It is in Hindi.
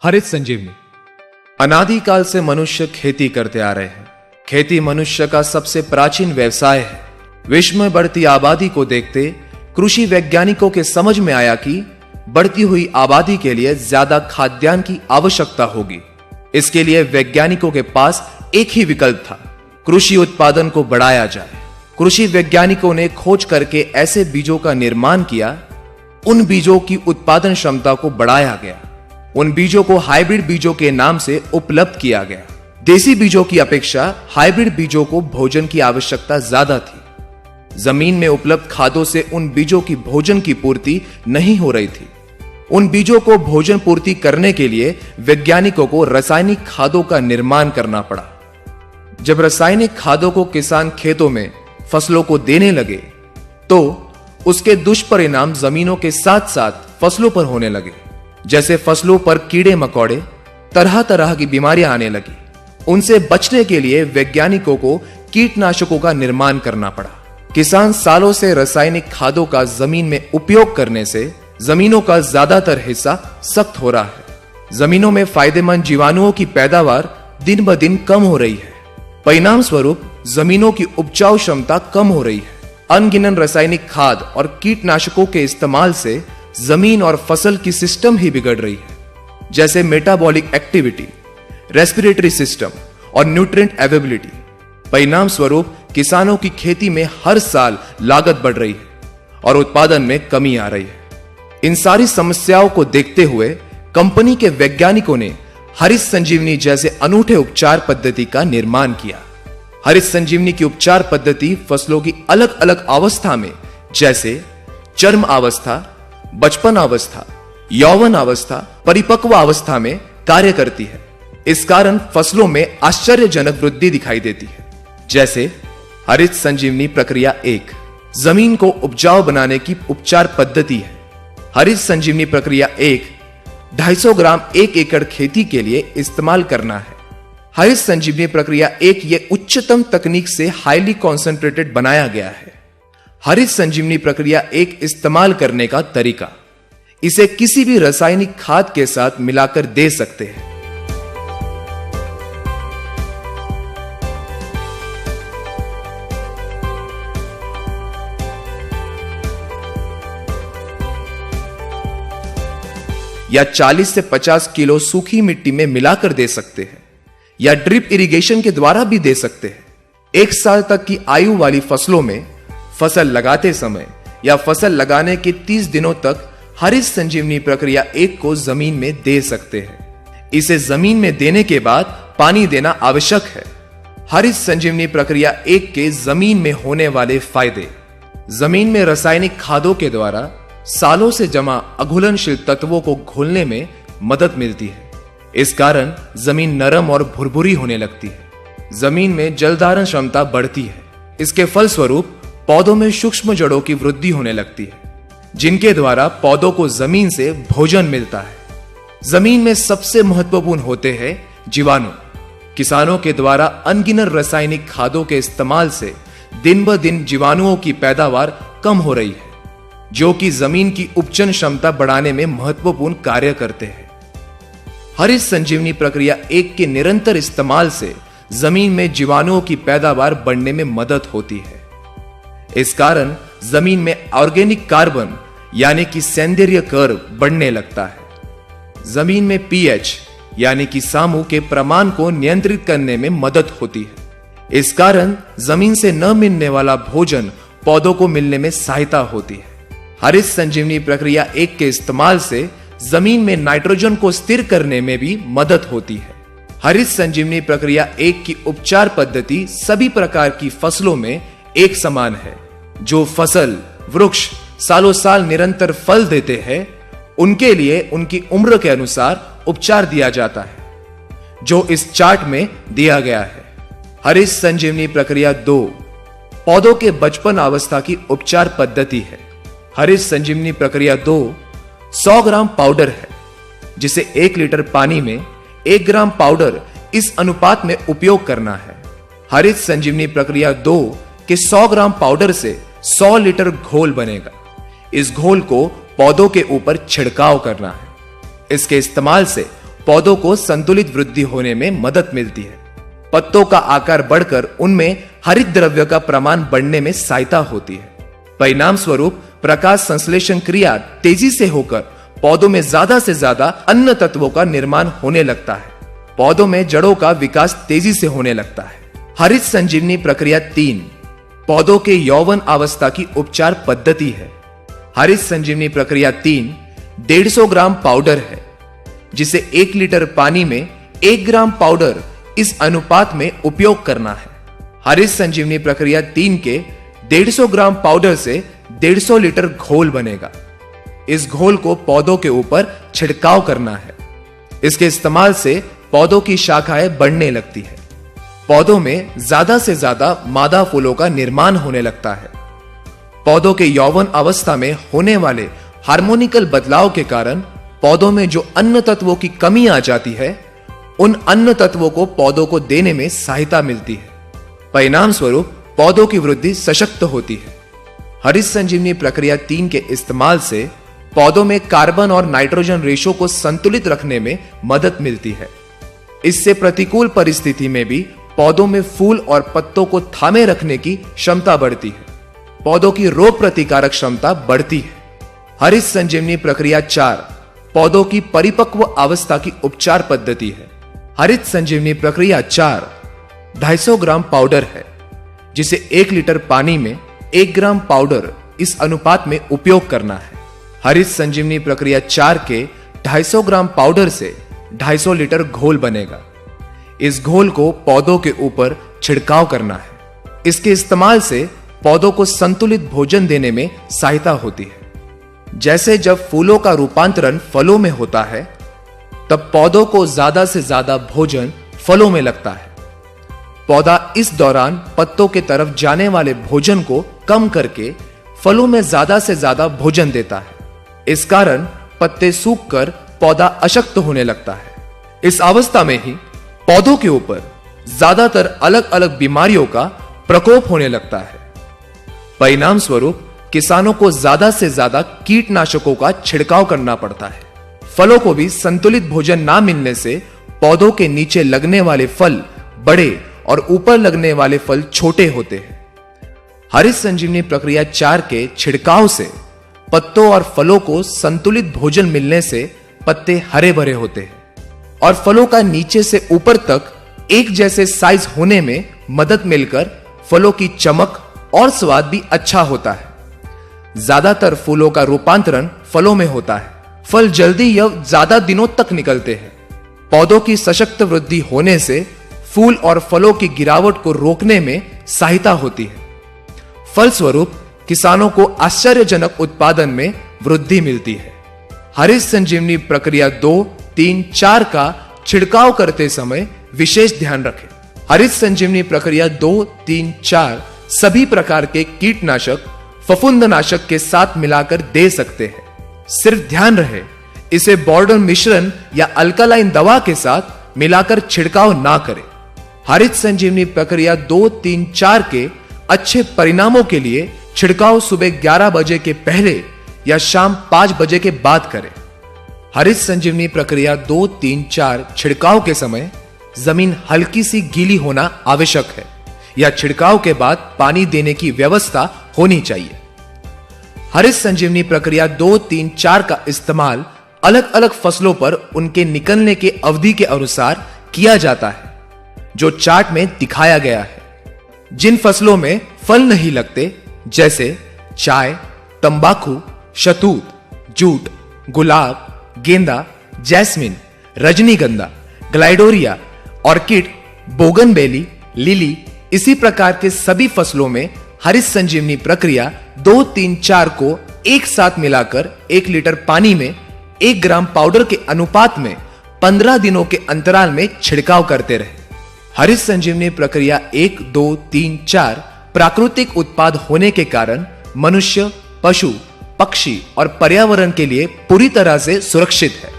हरित संजीवनी। अनादिकाल से मनुष्य खेती करते आ रहे हैं। खेती मनुष्य का सबसे प्राचीन व्यवसाय है। विश्व में बढ़ती आबादी को देखते कृषि वैज्ञानिकों के समझ में आया कि बढ़ती हुई आबादी के लिए ज्यादा खाद्यान्न की आवश्यकता होगी। इसके लिए वैज्ञानिकों के पास एक ही विकल्प था, कृषि उत्पादन को बढ़ाया जाए। कृषि वैज्ञानिकों ने खोज करके ऐसे बीजों का निर्माण किया, उन बीजों की उत्पादन क्षमता को बढ़ाया गया। उन बीजों को हाइब्रिड बीजों के नाम से उपलब्ध किया गया। देसी बीजों की अपेक्षा हाइब्रिड बीजों को भोजन की आवश्यकता ज्यादा थी। जमीन में उपलब्ध खादों से उन बीजों की भोजन की पूर्ति नहीं हो रही थी। उन बीजों को भोजन पूर्ति करने के लिए वैज्ञानिकों को रासायनिक खादों का निर्माण करना पड़ा। जब रासायनिक खादों को किसान खेतों में फसलों को देने लगे तो उसके दुष्परिणाम जमीनों के साथ साथ फसलों पर होने लगे। जैसे फसलों पर कीड़े मकोड़े, तरह तरह की बीमारियां आने लगी। उनसे बचने के लिए वैज्ञानिकों को कीटनाशकों का निर्माण करना पड़ा। किसान सालों से रासायनिक खादों का जमीन में उपयोग करने से जमीनों का ज्यादातर हिस्सा सख्त हो रहा है। जमीनों में फायदेमंद जीवाणुओं की पैदावार दिन ब दिन कम हो रही है। परिणाम स्वरूप जमीनों की उपजाऊ क्षमता कम हो रही है। अनगिनत रासायनिक खाद और कीटनाशकों के इस्तेमाल से जमीन और फसल की सिस्टम ही बिगड़ रही है, जैसे मेटाबॉलिक एक्टिविटी, रेस्पिरेटरी सिस्टम और न्यूट्रिएंट अवेलेबिलिटी। परिणाम स्वरूप किसानों की खेती में हर साल लागत बढ़ रही है और उत्पादन में कमी आ रही है। इन सारी समस्याओं को देखते हुए कंपनी के वैज्ञानिकों ने हरित संजीवनी जैसे अनूठे उपचार पद्धति का निर्माण किया। हरित संजीवनी की उपचार पद्धति फसलों की अलग अलग अवस्था में, जैसे चर्म अवस्था, बचपन अवस्था, यौवन अवस्था, परिपक्व अवस्था में कार्य करती है। इस कारण फसलों में आश्चर्यजनक वृद्धि दिखाई देती है। जैसे हरित संजीवनी प्रक्रिया 1 जमीन को उपजाऊ बनाने की उपचार पद्धति है। हरित संजीवनी प्रक्रिया 1 250 ग्राम 1 एकड़ खेती के लिए इस्तेमाल करना है। हरित संजीवनी प्रक्रिया 1 ये उच्चतम तकनीक से हाईली कॉन्सेंट्रेटेड बनाया गया है। हरित संजीवनी प्रक्रिया 1 इस्तेमाल करने का तरीका, इसे किसी भी रासायनिक खाद के साथ मिलाकर दे सकते हैं। या 40 से 50 किलो सूखी मिट्टी में मिलाकर दे सकते हैं, या ड्रिप इरिगेशन के द्वारा भी दे सकते हैं। 1 साल तक की आयु वाली फसलों में फसल लगाते समय या फसल लगाने के 30 दिनों तक हरित संजीवनी प्रक्रिया 1 को जमीन में दे सकते हैं। इसे जमीन में देने के बाद पानी देना आवश्यक है। हरित संजीवनी प्रक्रिया 1 के जमीन में होने वाले फायदे, जमीन में रासायनिक खादों के द्वारा सालों से जमा अघुलनशील तत्वों को घोलने में मदद मिलती है। इस कारण जमीन नरम और भुरभुरी होने लगती है। जमीन में जल धारण क्षमता बढ़ती है। इसके फलस्वरूप पौधों में सूक्ष्म जड़ों की वृद्धि होने लगती है, जिनके द्वारा पौधों को जमीन से भोजन मिलता है। जमीन में सबसे महत्वपूर्ण होते हैं जीवाणु। किसानों के द्वारा अनगिनत रासायनिक खादों के इस्तेमाल से दिन ब दिन जीवाणुओं की पैदावार कम हो रही है, जो कि जमीन की उपजन क्षमता बढ़ाने में महत्वपूर्ण कार्य करते हैं। हरित संजीवनी प्रक्रिया 1 के निरंतर इस्तेमाल से जमीन में जीवाणुओं की पैदावार बढ़ने में मदद होती है। इस कारण जमीन में ऑर्गेनिक कार्बन यानी कि सौंदर्य कर्व बढ़ने लगता है। जमीन में पीएच यानी कि सामू के प्रमाण को नियंत्रित करने में मदद होती है। इस कारण जमीन से न मिलने वाला भोजन पौधों को मिलने में सहायता होती है। हरित संजीवनी प्रक्रिया 1 के इस्तेमाल से जमीन में नाइट्रोजन को स्थिर करने में भी मदद होती है। हरित संजीवनी प्रक्रिया 1 की उपचार पद्धति सभी प्रकार की फसलों में एक समान है। जो फसल, वृक्ष सालों साल निरंतर फल देते हैं, उनके लिए उनकी उम्र के अनुसार उपचार दिया जाता है, जो इस चार्ट में दिया गया है। हरित संजीवनी प्रक्रिया 2 पौधों के बचपन अवस्था की उपचार पद्धति है। हरित संजीवनी प्रक्रिया 2 100 ग्राम पाउडर है, जिसे 1 लीटर पानी में 1 ग्राम पाउडर इस अनुपात में उपयोग करना है। हरित संजीवनी प्रक्रिया 2 के 100 ग्राम पाउडर से 100 लीटर घोल बनेगा। इस घोल को पौधों के ऊपर छिड़काव करना है। इसके इस्तेमाल से पौधों को संतुलित वृद्धि होने में मदद मिलती है। पत्तों का आकार बढ़कर उनमें हरित द्रव्य का प्रमाण बढ़ने में सहायता होती है। परिणाम स्वरूप प्रकाश संश्लेषण क्रिया तेजी से होकर पौधों में ज्यादा से ज्यादा अन्य तत्वों का निर्माण होने लगता है। पौधों में जड़ों का विकास तेजी से होने लगता है। हरित संजीवनी प्रक्रिया 3 पौधों के यौवन अवस्था की उपचार पद्धति है। हरित संजीवनी प्रक्रिया 3 150 ग्राम पाउडर है, जिसे 1 लीटर पानी में 1 ग्राम पाउडर इस अनुपात में उपयोग करना है। हरित संजीवनी प्रक्रिया 3 के 150 ग्राम पाउडर से 150 लीटर घोल बनेगा। इस घोल को पौधों के ऊपर छिड़काव करना है। इसके इस्तेमाल से पौधों की शाखाएं बढ़ने लगती है। पौधों में ज्यादा से ज्यादा मादा फूलों का निर्माण होने लगता है। पौधों के यौवन अवस्था में होने वाले हार्मोनिकल बदलाव के कारण पौधों में जो अन्य तत्वों की कमी आ जाती है, उन अन्य तत्वों को पौधों को देने में सहायता मिलती है। परिणाम स्वरूप पौधों की वृद्धि सशक्त होती है। हरित संजीवनी प्रक्रिया 3 के इस्तेमाल से पौधों में कार्बन और नाइट्रोजन रेशो को संतुलित रखने में मदद मिलती है। इससे प्रतिकूल परिस्थिति में भी पौधों में फूल और पत्तों को थामे रखने की क्षमता बढ़ती है। पौधों की रोग प्रतिकारक क्षमता बढ़ती है। हरित संजीवनी प्रक्रिया 4 पौधों की परिपक्व अवस्था की उपचार पद्धति है। हरित संजीवनी प्रक्रिया 4 250 ग्राम पाउडर है, जिसे 1 लीटर पानी में 1 ग्राम पाउडर इस अनुपात में उपयोग करना है। हरित संजीवनी प्रक्रिया 4 के 250 ग्राम पाउडर से 250 लीटर घोल बनेगा। इस घोल को पौधों के ऊपर छिड़काव करना है। इसके इस्तेमाल से पौधों को संतुलित भोजन देने में सहायता होती है। जैसे जब फूलों का रूपांतरण फलों में होता है, तब पौधों को ज्यादा से ज्यादा भोजन फलों में लगता है। पौधा इस दौरान पत्तों के तरफ जाने वाले भोजन को कम करके फलों में ज्यादा से ज्यादा भोजन देता है। इस कारण पत्ते सूखकर पौधा अशक्त होने लगता है। इस अवस्था में ही पौधों के ऊपर ज्यादातर अलग अलग बीमारियों का प्रकोप होने लगता है। परिणाम स्वरूप किसानों को ज्यादा से ज्यादा कीटनाशकों का छिड़काव करना पड़ता है। फलों को भी संतुलित भोजन ना मिलने से पौधों के नीचे लगने वाले फल बड़े और ऊपर लगने वाले फल छोटे होते हैं। हरित संजीवनी प्रक्रिया 4 के छिड़काव से पत्तों और फलों को संतुलित भोजन मिलने से पत्ते हरे भरे होते हैं और फलों का नीचे से ऊपर तक एक जैसे साइज होने में मदद मिलकर फलों की चमक और स्वाद भी अच्छा होता है। ज्यादातर फूलों का रूपांतरण फलों में होता है। फल जल्दी या ज्यादा दिनों तक निकलते हैं। पौधों की सशक्त वृद्धि होने से फूल और फलों की गिरावट को रोकने में सहायता होती है। फलस्वरूप किसानों को आश्चर्यजनक उत्पादन में वृद्धि मिलती है। हरित संजीवनी प्रक्रिया 2, 3, 4 का छिड़काव करते समय विशेष ध्यान रखें। हरित संजीवनी प्रक्रिया 2, 3, 4 सभी प्रकार के कीटनाशक फफूंदनाशक के साथ मिलाकर दे सकते हैं। सिर्फ ध्यान रहे इसे बॉर्डर मिश्रण या अल्कलाइन दवा के साथ मिलाकर छिड़काव ना करें। हरित संजीवनी प्रक्रिया 2, 3, 4 के अच्छे परिणामों के लिए छिड़काव सुबह 11 बजे के पहले या शाम 5 बजे के बाद करें। हरित संजीवनी प्रक्रिया 2, 3, 4 छिड़काव के समय जमीन हल्की सी गीली होना आवश्यक है या छिड़काव के बाद पानी देने की व्यवस्था होनी चाहिए। हरित संजीवनी प्रक्रिया 2, 3, 4 का इस्तेमाल अलग अलग फसलों पर उनके निकलने के अवधि के अनुसार किया जाता है, जो चार्ट में दिखाया गया है। जिन फसलों में फल नहीं लगते, जैसे चाय, तंबाकू, शहतूत, जूट, गुलाब, गेंदा, जैस्मिन, रजनीगंधा, ग्लाइडोरिया, ऑर्किड, बोगनवेली, लिली, इसी प्रकार के सभी फसलों में हरित संजीवनी प्रक्रिया 2, 3, 4 को एक साथ मिलाकर 1 लीटर पानी में 1 ग्राम पाउडर के अनुपात में 15 दिनों के अंतराल में छिड़काव करते रहे। हरित संजीवनी प्रक्रिया 1, 2, 3, 4 प्राकृतिक उत्पाद होने के कारण मनुष्य, पशु, पक्षी और पर्यावरण के लिए पूरी तरह से सुरक्षित है।